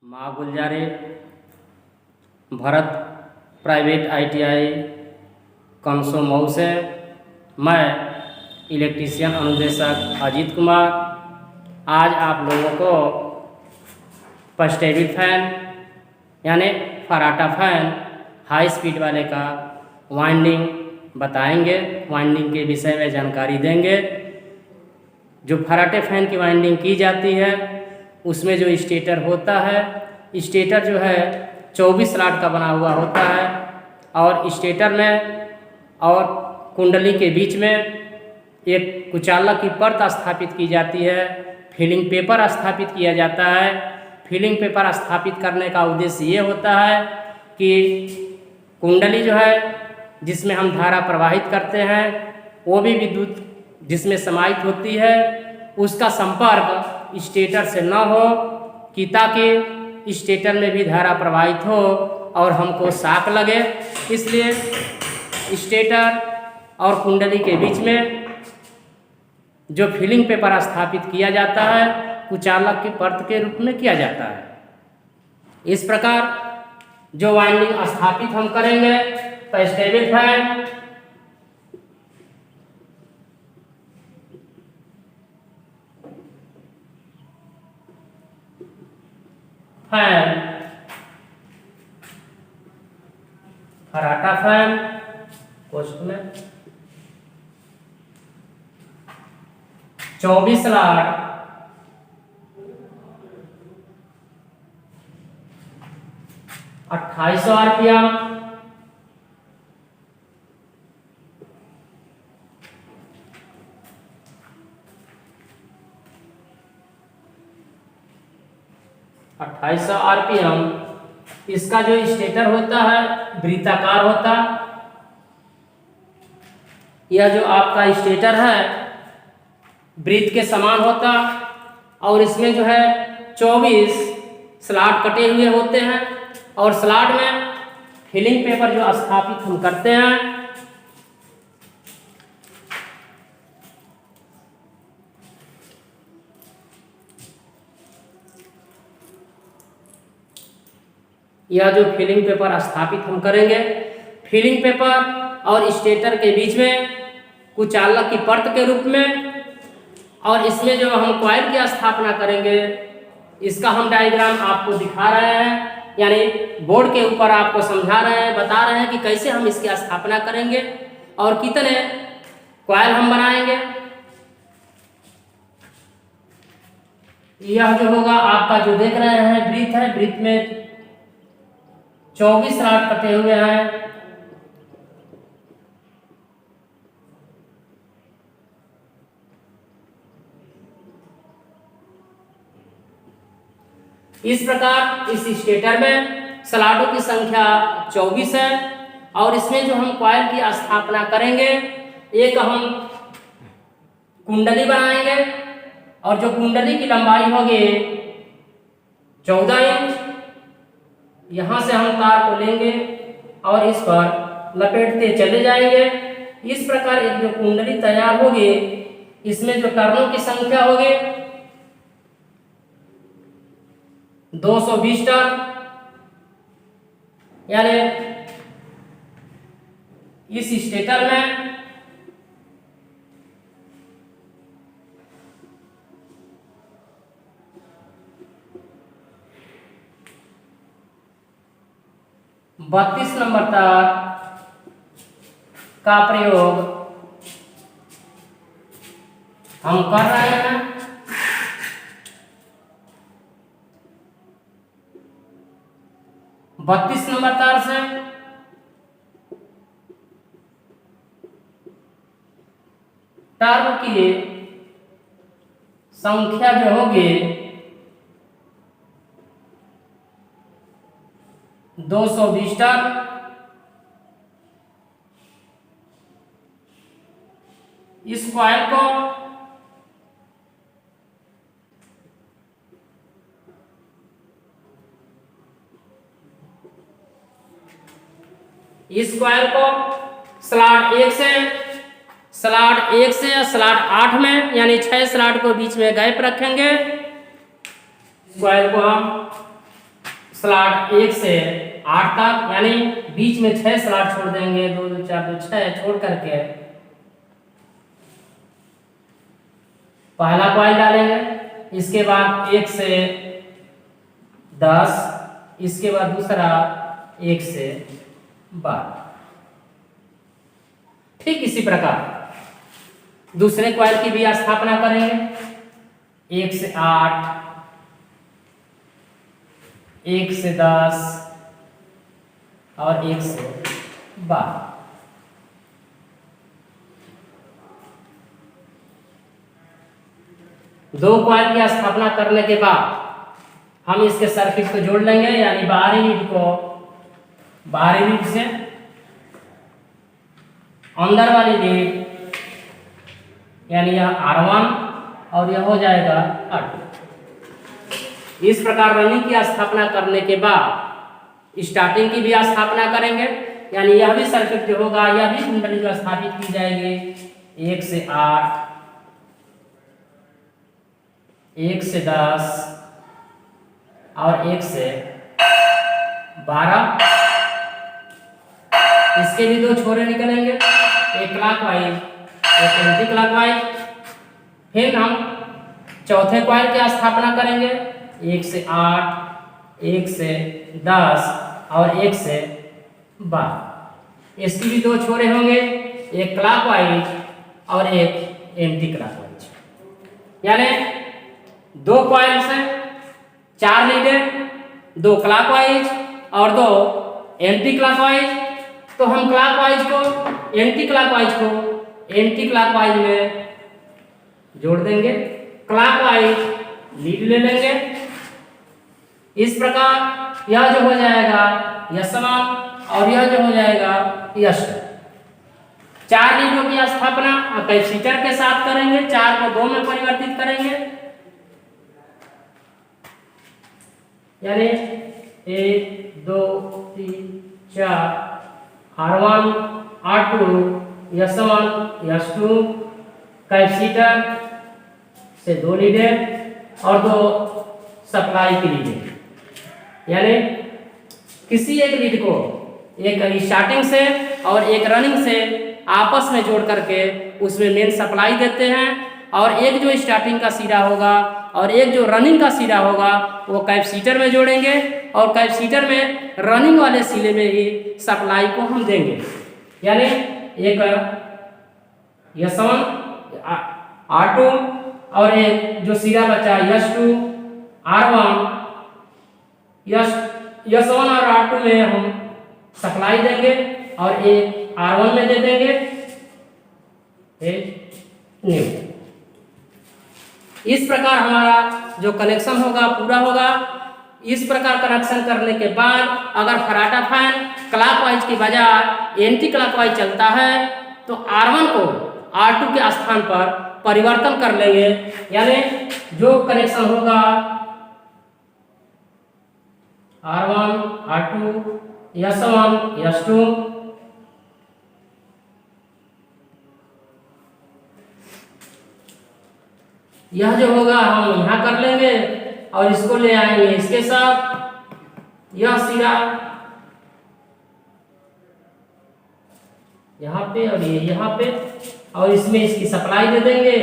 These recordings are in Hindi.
माँ गुलजारे, भरत प्राइवेट ITI कंसो मऊ से। मैं इलेक्ट्रीशियन अनुदेशक अजीत कुमार आज आप लोगों को फर्स्ट-एड फैन यानी फराटा फैन हाई स्पीड वाले का वाइंडिंग बताएंगे, वाइंडिंग के विषय में जानकारी देंगे। जो फराटे फैन की वाइंडिंग की जाती है उसमें जो स्टेटर होता है, स्टेटर जो है 24 स्लॉट का बना हुआ होता है और स्टेटर में और कुंडली के बीच में एक कुचालक की परत स्थापित की जाती है, फिलिंग पेपर स्थापित किया जाता है। फिलिंग पेपर स्थापित करने का उद्देश्य ये होता है कि कुंडली जो है जिसमें हम धारा प्रवाहित करते हैं वो भी विद्युत जिसमें समाहित होती है उसका संपर्क स्टेटर से न हो कि ताकि स्टेटर में भी धारा प्रवाहित हो और हमको शॉक लगे। इसलिए स्टेटर और कुंडली के बीच में जो फिलिंग पेपर स्थापित किया जाता है कुचालक की परत के रूप में किया जाता है। इस प्रकार जो वाइंडिंग स्थापित हम करेंगे तो स्टेबल फैन फराटा फैन पोस्ट में 24 स्लॉट 2800 RPM 2800 RPM। इसका जो स्टेटर होता है वृत्ताकार होता। यह जो आपका स्टेटर है वृत्त के समान होता और इसमें जो है 24 स्लॉट कटे हुए होते हैं और स्लॉट में फिलिंग पेपर जो स्थापित हम करते हैं यह जो फिलिंग पेपर स्थापित हम करेंगे, फिलिंग पेपर और स्टेटर के बीच में कुचालक की परत के रूप में, और इसमें जो हम कॉइल की स्थापना करेंगे इसका हम डायग्राम आपको दिखा रहे हैं, यानी बोर्ड के ऊपर आपको समझा रहे हैं, बता रहे हैं कि कैसे हम इसकी स्थापना करेंगे और कितने कॉइल हम बनाएंगे। यह जो होगा आपका जो देख रहे हैं वृत्त है, वृत्त में 24 स्लॉट कटे हुए हैं। इस प्रकार इस स्टेटर में स्लॉटों की संख्या 24 है और इसमें जो हम कॉइल की स्थापना करेंगे एक हम कुंडली बनाएंगे और जो कुंडली की लंबाई होगी 14 इंच। यहाँ से हम तार को लेंगे और इस पर लपेटते चले जाएंगे। इस प्रकार एक जो कुंडली तैयार होगी इसमें जो टर्नों की संख्या होगी 220 टर्न, यानी इस स्टेटर में बत्तीस नंबर तार का प्रयोग हम कर रहे हैं। 32 नंबर तार से टर्न की संख्या जो होगी 220 टर्न। इस कॉइल को स्लॉट 1 से स्लॉट 1 से स्लॉट 8 में यानी 6 स्लॉट को बीच में गैप रखेंगे। कॉइल को हम स्लॉट 1 से 8 तक, यानी बीच में 6 स्लॉट छोड़ देंगे, 2 2 4 2 6 छोड़ करके पहला कॉइल डालेंगे। इसके बाद 1 से 10, इसके बाद दूसरा 1 से 12। ठीक इसी प्रकार दूसरे कॉइल की भी स्थापना करेंगे। 1 से 8, 1 से 10 और 1 से 12। दो कॉइल की स्थापना करने के बाद हम इसके सर्किट को जोड़ लेंगे, यानी बाहरी लीड को बाहरी लीड से अंदर वाली लीड, यानी यह R1 और यह हो जाएगा R2। इस प्रकार रनिंग की स्थापना करने के बाद स्टार्टिंग की भी स्थापना करेंगे, यानी यह भी सर्किट जो होगा, यह भी कुंडली जो स्थापित की जाएगी। 1 से 8, 1 से 10 और 1 से 12। इसके भी दो छोरे निकलेंगे, एक क्लॉकवाइज एक एंटी क्लॉकवाइज। फिर हम चौथे कॉइल की स्थापना करेंगे। 1 से 8, 1 से 10 और 1 से 12। इसकी भी दो छोरे होंगे, एक क्लॉकवाइज और एक एंटी क्लॉकवाइज। यानी दो कॉइल से 4 लीडें, 2 क्लॉकवाइज और 2 एंटी क्लॉकवाइज। तो हम क्लॉकवाइज को एंटी क्लॉकवाइज में जोड़ देंगे, क्लॉकवाइज लीड ले लेंगे। इस प्रकार यह जो हो जाएगा S1 और यह जो हो जाएगा S2। 4 लीडों की स्थापना कैपेसिटर के साथ करेंगे, 4 को 2 में परिवर्तित करेंगे, यानी 1 2 3 4 R1 R2 S1 S2। Capacitor से 2 लीडें और 2 सप्लाई की लीडें, यानी किसी एक लीड को एक स्टार्टिंग से और एक रनिंग से आपस में जोड़ करके उसमें मेन सप्लाई देते हैं, और एक जो स्टार्टिंग का सिरा होगा और एक जो रनिंग का सिरा होगा वो कैपेसिटर में जोड़ेंगे, और कैपेसिटर में रनिंग वाले सिरे में ही सप्लाई को हम देंगे। यानी एक S1 R2 और एक जो सिरा बचा S2 R1, S1 और R2 में हम सप्लाई देंगे और एक R1 में दे देंगे न्यू। इस प्रकार हमारा जो कनेक्शन होगा पूरा होगा। इस प्रकार कनेक्शन करने के बाद अगर फराटा फैन क्लॉकवाइज की बजाय एंटी क्लॉकवाइज चलता है तो R1 को R2 के स्थान पर परिवर्तन कर लेंगे, यानी जो कनेक्शन होगा R1 R2 S1 S2। यह जो होगा हम यहाँ कर लेंगे और इसको ले आएंगे इसके साथ। यह सिरा यहाँ पे और ये यहाँ पे, और इसमें इसकी सप्लाई दे देंगे।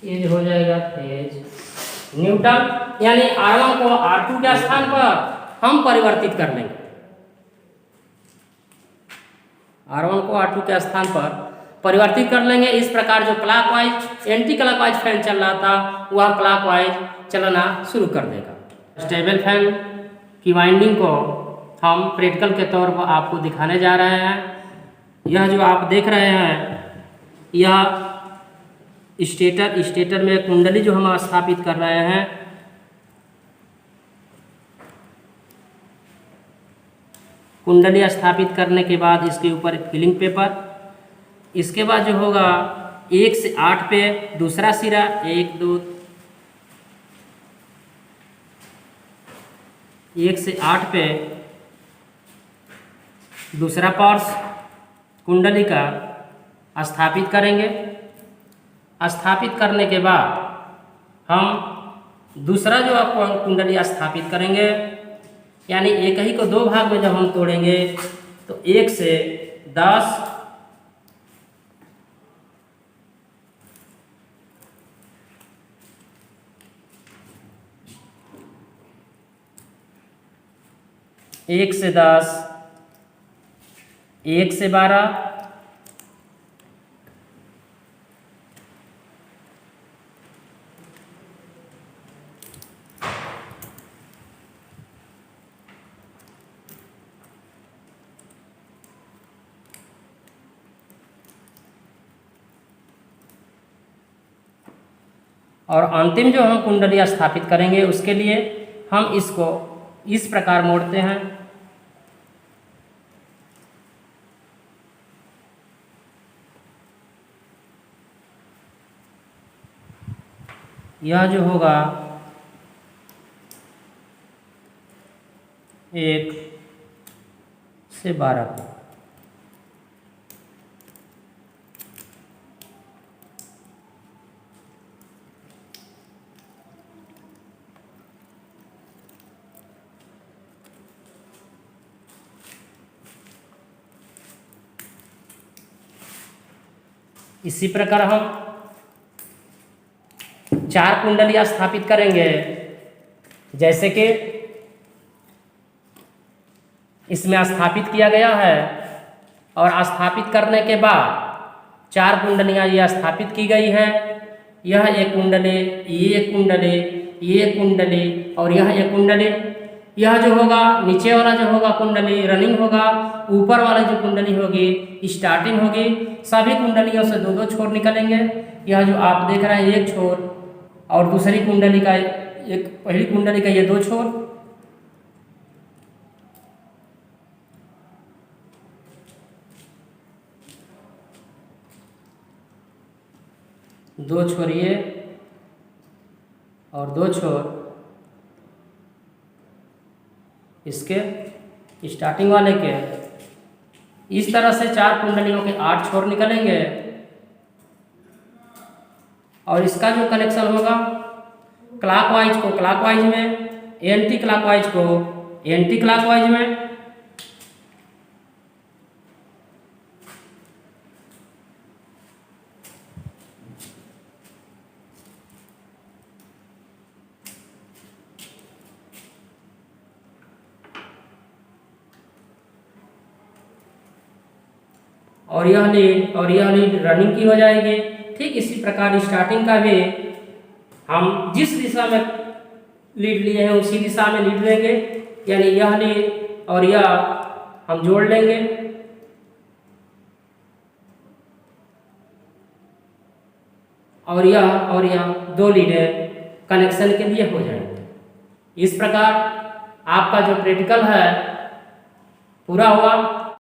ये जो हो जाएगा फेज न्यूट्रल, यानी R1 को R2 के स्थान पर हम परिवर्तित कर लेंगे। R1 को R2 के स्थान पर परिवर्तित कर लेंगे। इस प्रकार जो क्लॉकवाइज एंटी क्लॉकवाइज फैन चल रहा था वह क्लॉकवाइज चलना शुरू कर देगा। स्टेबल फैन की वाइंडिंग को हम प्रैक्टिकल के तौर पर आपको दिखाने जा रहे हैं। यह जो आप देख रहे हैं यह स्टेटर में कुंडली जो हम स्थापित कर रहे हैं, कुंडली स्थापित करने के बाद इसके ऊपर फिलिंग पेपर, इसके बाद जो होगा 1 से 8 पे दूसरा सिरा, 1 2 1 से 8 पे दूसरा पार्ट्स कुंडली का स्थापित करेंगे। स्थापित करने के बाद हम दूसरा जो आप कुंडली स्थापित करेंगे, यानी एक ही को दो भाग में जब हम तोड़ेंगे तो 1 से 10, 1 से 10, 1 से 12, और अंतिम जो हम कुंडली स्थापित करेंगे उसके लिए हम इसको इस प्रकार मोड़ते हैं। यह जो होगा 1 से 12 पे, इसी प्रकार हम 4 कुंडलियां स्थापित करेंगे। जैसे कि इसमें स्थापित किया गया है और स्थापित करने के बाद 4 कुंडलियां यह स्थापित की गई है। यह एक कुंडली, ये एक कुंडली, ये एक कुंडली और यह एक कुंडली। यह जो होगा नीचे वाला जो होगा कुंडली रनिंग होगा, ऊपर वाला जो कुंडली होगी स्टार्टिंग होगी। सभी कुंडलियों से 2-2 छोर निकलेंगे। यह जो आप देख रहे हैं एक छोर और दूसरी कुंडली का एक, पहली कुंडली का ये 2 छोर। दो छोर ये और 2 छोर इसके स्टार्टिंग वाले के। इस तरह से 4 कुंडलियों के 8 छोर निकलेंगे और इसका जो कनेक्शन होगा क्लॉकवाइज को क्लॉकवाइज में, एंटी क्लॉकवाइज को एंटी क्लॉकवाइज में। और यह लीड रनिंग की हो जाएगी। ठीक इसी प्रकार स्टार्टिंग का भी हम जिस दिशा में लीड लिए हैं उसी दिशा में लीड लेंगे, यानी यह लीड और यह हम जोड़ लेंगे। और यह 2 लीडें कनेक्शन के लिए हो जाएंगे। इस प्रकार आपका जो प्रैक्टिकल है पूरा हुआ।